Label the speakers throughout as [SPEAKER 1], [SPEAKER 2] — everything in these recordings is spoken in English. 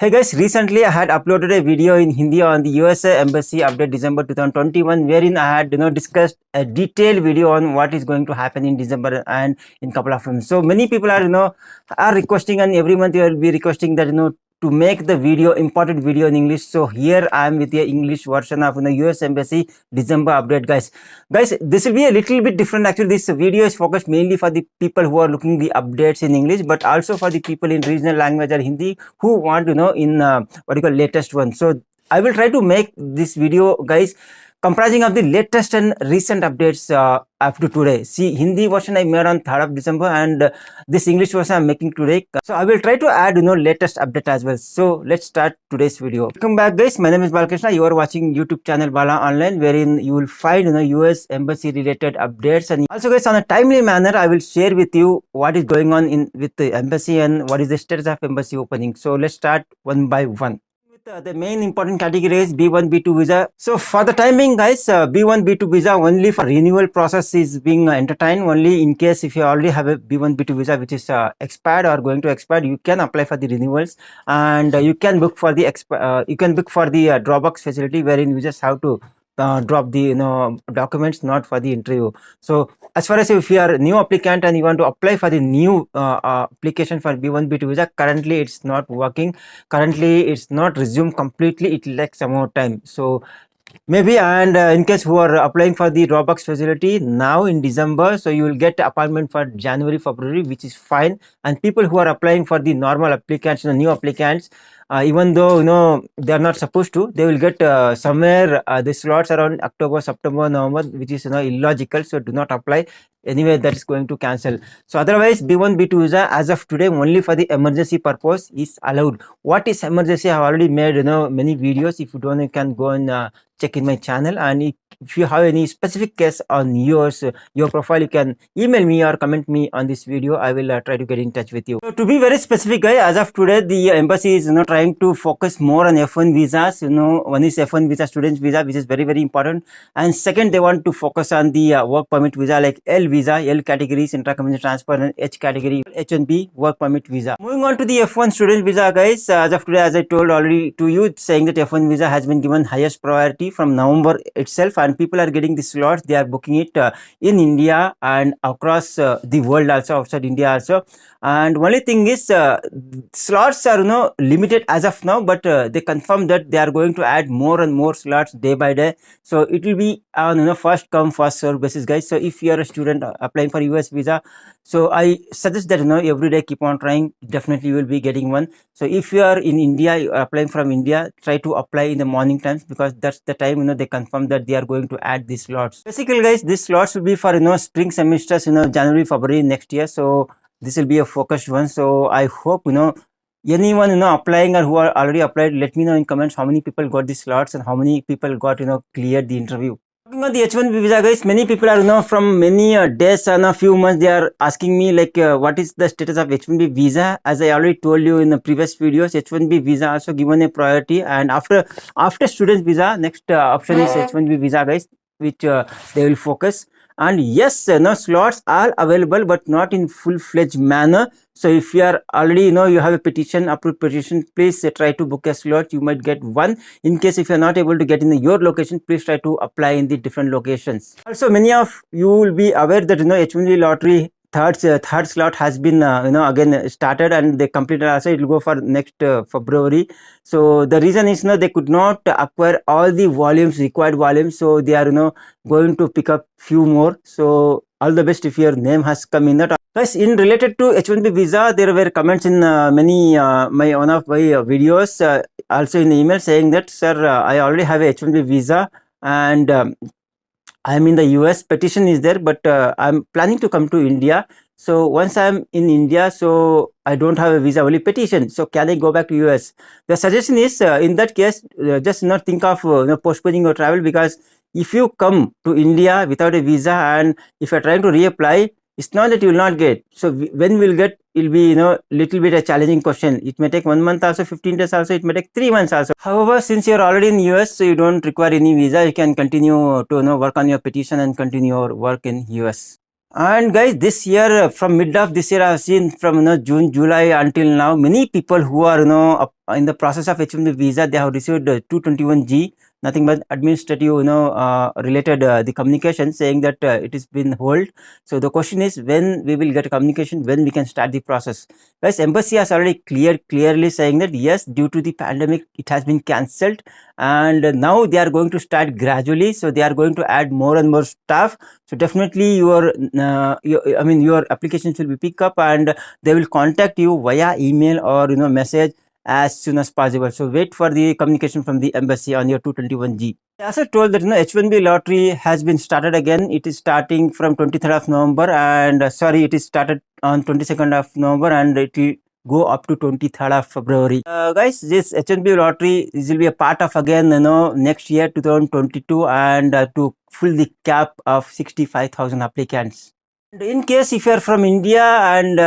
[SPEAKER 1] Hey guys, recently I had uploaded a video in Hindi on the USA Embassy update December 2021, wherein I had discussed a detailed video on what is going to happen in December and in couple of months. So many people are are requesting, and every month you will be requesting that to make the video important video in English. So here I am with the English version of US Embassy December update, guys. This will be a little bit different. Actually, this video is focused mainly for the people who are looking the updates in English, but also for the people in regional language or Hindi who want to know in what you call latest one. So I will try to make this video, guys, comprising of the latest and recent updates up to today. See, Hindi version I made on 3rd of December, and this English version I'm making today. So I will try to add latest update as well. So let's start today's video. Welcome back, guys. My name is Balakrishna. You are watching YouTube channel Bala Online, wherein you will find US embassy related updates, and also, guys, on a timely manner I will share with you what is going on with the embassy and what is the status of embassy opening. So let's start one by one. The main important category is B1 B2 visa. So for the time being, guys, B1 B2 visa only for renewal process is being entertained. Only in case if you already have a B1 B2 visa which is expired or going to expire, you can apply for the renewals, and you can book for the Dropbox facility, wherein you just have to drop the documents, not for the interview. So as far as if you are a new applicant and you want to apply for the new application for B1 B2 visa, currently it's not working. Currently it's not resumed completely. It takes some more time. So maybe, and in case who are applying for the Dropbox facility now in December, so you will get appointment for January, February, which is fine. And people who are applying for the normal applicants, new applicants, even though they are not supposed to, they will get somewhere the slots around October, September, November, which is illogical. So do not apply. Anyway, that is going to cancel. So otherwise, B1 B2 visa as of today only for the emergency purpose is allowed. What is emergency? I have already made many videos. If you don't, you can go and check in my channel. And if you have any specific case on your profile, you can email me or comment me on this video. I will try to get in touch with you. So to be very specific, guys, as of today, the embassy is trying to focus more on F1 visas. One is F1 visa, students visa, which is very, very important, and second, they want to focus on the work permit visa, like L visa, L categories, intra-community transfer, and H category, H1B work permit visa. Moving on to the F1 student visa, guys, as of today, as I told already to you, saying that F1 visa has been given highest priority from November itself, and people are getting the slots. They are booking it in India and across the world, also outside India also. And only thing is slots are limited as of now, but they confirm that they are going to add more and more slots day by day. So it will be on first come first serve basis, guys. So if you are a student applying for US visa, so I suggest that every day keep on trying. Definitely you will be getting one. So if you are in India, you are applying from India, try to apply in the morning times, because that's the time they confirm that they are going to add these slots. Basically, guys, these slots will be for spring semesters, January, February next year. So this will be a focused one. So I hope anyone applying or who are already applied, let me know in comments how many people got the slots and how many people got cleared the interview. Talking about the H1B visa, guys, many people are from many days and a few months, they are asking me like what is the status of H1B visa. As I already told you in the previous videos, H1B visa also given a priority, and after student visa, next option is H1B visa, guys, which they will focus. And yes, slots are available, but not in full-fledged manner. So if you are already you have a petition, approved petition, please try to book a slot. You might get one. In case if you are not able to get in your location, please try to apply in the different locations. Also, many of you will be aware that H1B lottery third slot has been again started, and they completed also. It will go for next February. So the reason is they could not acquire all the required volumes, so they are going to pick up few more. So all the best if your name has come in that. Guys, in related to H1B visa, there were comments in many one of my videos, also in the email, saying that, sir, I already have a H1B visa, and I'm in the US. Petition is there, but I'm planning to come to India. So once I'm in India, so I don't have a visa, only petition. So can I go back to US? The suggestion is, in that case, just not think of postponing your travel, because if you come to India without a visa and if you're trying to reapply, it's not that you will not get. So when we'll get, it will be little bit a challenging question. It may take 1 month also, 15 days also, it may take 3 months also. However, since you're already in US, so you don't require any visa, you can continue to work on your petition and continue your work in US. And guys, this year, from mid of this year, I've seen from June, July until now, many people who are in the process of H1B visa, they have received 221G, nothing but administrative, related the communication saying that it is been hold. So the question is when we will get a communication, when we can start the process. Guys, embassy has already clearly saying that yes, due to the pandemic, it has been cancelled, and now they are going to start gradually. So they are going to add more and more staff. So definitely your applications will be picked up, and they will contact you via email or message as soon as possible. So wait for the communication from the embassy on your 221G. I also told that H1B lottery has been started again. It is starting from 23rd of November, and it is started on 22nd of November, and it will go up to 23rd of February. Guys, this H1B lottery, this will be a part of again next year 2022, and to fill the cap of 65,000 applicants. In case if you are from India and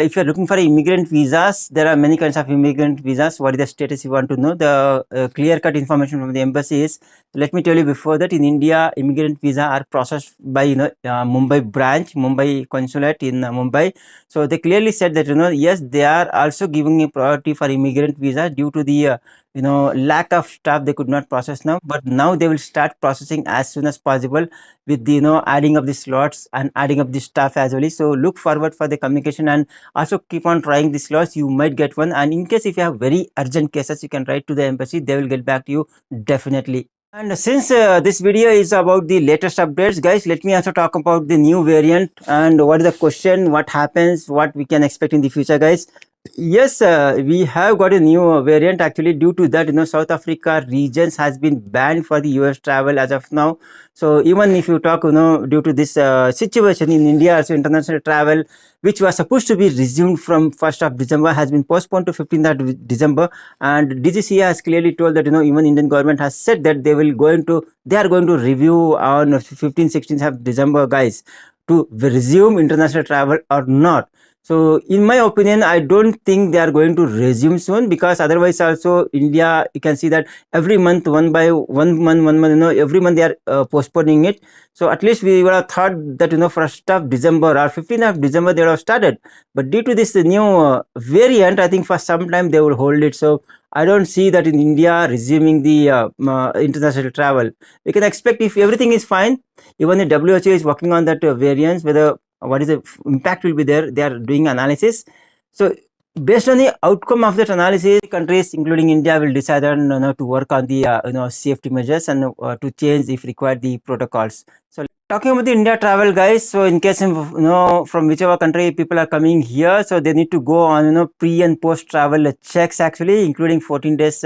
[SPEAKER 1] if you are looking for immigrant visas, there are many kinds of immigrant visas. What is the status you want to know? The clear-cut information from the embassy is, let me tell you before that, in India, immigrant visa are processed by Mumbai branch, Mumbai consulate in Mumbai. So they clearly said that yes, they are also giving a priority for immigrant visa due to the lack of staff. They could not process now, but now they will start processing as soon as possible with the adding up the slots and adding up the staff as well. So look forward for the communication, and also keep on trying the slots. You might get one, and in case if you have very urgent cases, you can write to the embassy. They will get back to you definitely. And since this video is about the latest updates, guys, let me also talk about the new variant and what is the question, what happens, what we can expect in the future, guys. Yes, we have got a new variant actually. Due to that, South Africa regions has been banned for the US travel as of now. So even if you talk, due to this situation in India, also international travel, which was supposed to be resumed from 1st of December, has been postponed to 15th of December. And DGCA has clearly told that even Indian government has said that they are going to review on 15th, 16th of December, guys, to resume international travel or not. So in my opinion, I don't think they are going to resume soon, because otherwise also India, you can see that every month, one month, every month they are postponing it. So at least we would have thought that 1st of December or 15th of December they would have started. But due to this new variant, I think for some time they will hold it. So I don't see that in India resuming the international travel. We can expect, if everything is fine, even the WHO is working on that variants, whether what is the impact will be there. They are doing analysis. So based on the outcome of that analysis, countries including India will decide on to work on the safety measures and to change if required the protocols. So talking about the India travel, guys, so in case from whichever country people are coming here, so they need to go on pre and post travel checks actually, including 14 days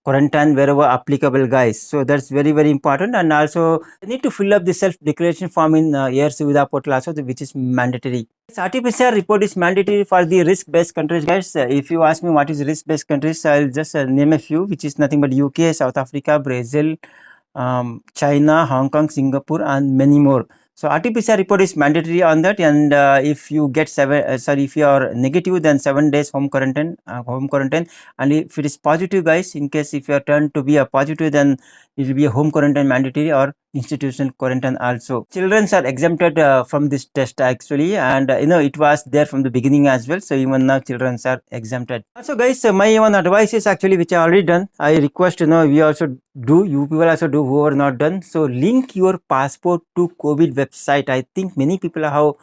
[SPEAKER 1] quarantine wherever applicable, guys. So that's very, very important. And also you need to fill up the self declaration form in Air Suvidha portal also, which is mandatory. This RT-PCR report is mandatory for the risk based countries, guys. If you ask me what is risk based countries, I'll just name a few, which is nothing but UK, South Africa, Brazil, China, Hong Kong, Singapore, and many more. So RT-PCR report is mandatory on that, and if you get if you are negative, then 7 days home quarantine, and if it is positive, guys, in case if you are turned to be a positive, then it will be a home quarantine mandatory or institutional quarantine also. Children are exempted from this test actually, and it was there from the beginning as well. So even now children are exempted. Also, guys, my one advice is actually, which I already done. I request we also do, you people also do, who are not done. So link your passport to COVID website. I think many people have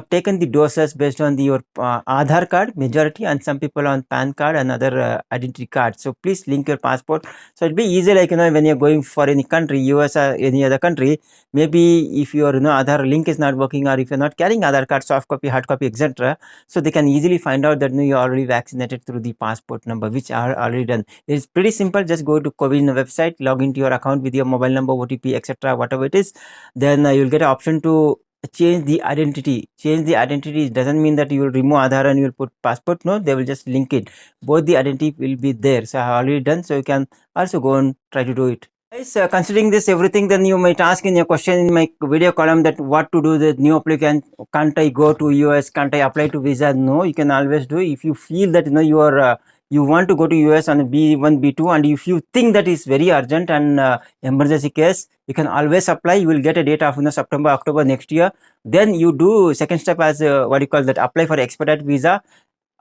[SPEAKER 1] taken the doses based on your Aadhaar card, majority, and some people on PAN card and other identity card. So please link your passport. So it'll be easy, like when you're going for any country, US or any other country, maybe if your Aadhaar link is not working, or if you're not carrying Aadhaar card, soft copy, hard copy, etc., so they can easily find out that you're already vaccinated through the passport number, which are already done. It's pretty simple. Just go to COVID website, log into your account with your mobile number, OTP, etc., whatever it is. Then you'll get an option to change the identity. Change the identity doesn't mean that you will remove Aadhaar and you will put passport. No, they will just link it. Both the identity will be there. So I have already done. So you can also go and try to do it. Guys, considering this everything, then you might ask in your question in my video column that what to do the new applicant. Can't I go to US? Can't I apply to visa? No, you can always do. If you feel that you are you want to go to US on B1, B2, and if you think that is very urgent and emergency case, you can always apply. You will get a date of September, October next year. Then you do second step as what you call that, apply for expedited visa.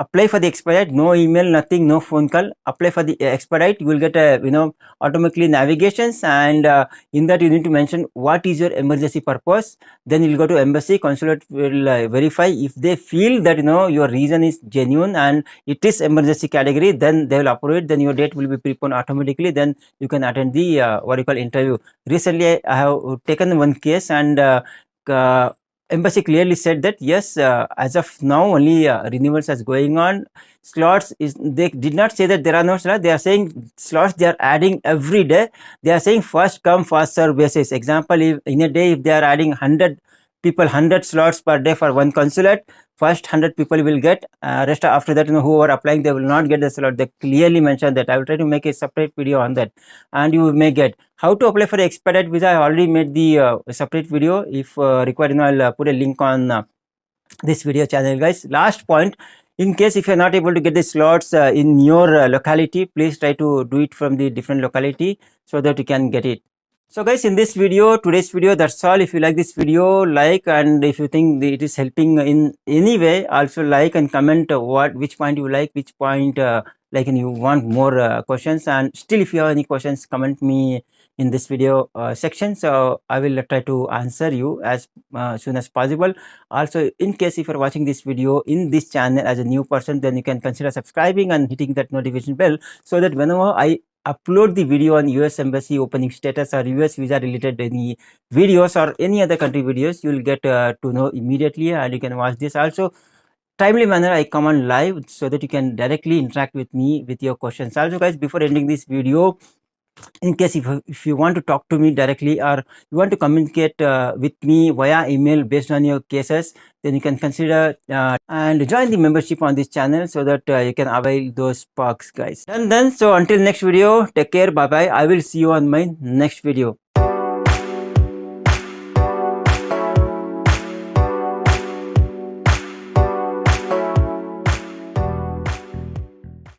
[SPEAKER 1] apply for the expedite, no email, nothing, no phone call. Apply for the expedite, you will get a automatically navigations, and in that you need to mention what is your emergency purpose. Then you'll go to embassy, consulate will verify. If they feel that your reason is genuine and it is emergency category, then they will approve it. Then your date will be preponed automatically. Then you can attend the what you call interview. Recently I have taken one case, and embassy clearly said that yes, as of now only renewals is going on. Slots is, they did not say that there are no slots. They are saying slots they are adding every day. They are saying first come first serve basis. Example, if in a day if they are adding 100 people, 100 slots per day for one consulate, first 100 people will get, rest after that who are applying, they will not get the slot. They clearly mentioned that. I will try to make a separate video on that, and you may get how to apply for expedite visa. I already made the separate video. If required, I'll put a link on this video channel, guys. Last point, in case if you're not able to get the slots in your locality, please try to do it from the different locality so that you can get it. So guys, in this video, today's video, that's all. If you like this video, like, and if you think it is helping in any way, also like and comment which point you like, which point like, and you want more questions. And still, if you have any questions, comment me in this video section, so I will try to answer you as soon as possible. Also, in case if you're watching this video in this channel as a new person, then you can consider subscribing and hitting that notification bell, so that whenever I upload the video on US Embassy opening status or US visa related any videos or any other country videos, you will get to know immediately, and you can watch this. Also, timely manner I come on live so that you can directly interact with me with your questions. Also guys, before ending this video, in case if you want to talk to me directly, or you want to communicate with me via email based on your cases, then you can consider and join the membership on this channel, so that you can avail those perks, guys. And then, so until next video, take care, bye bye. I will see you on my next video.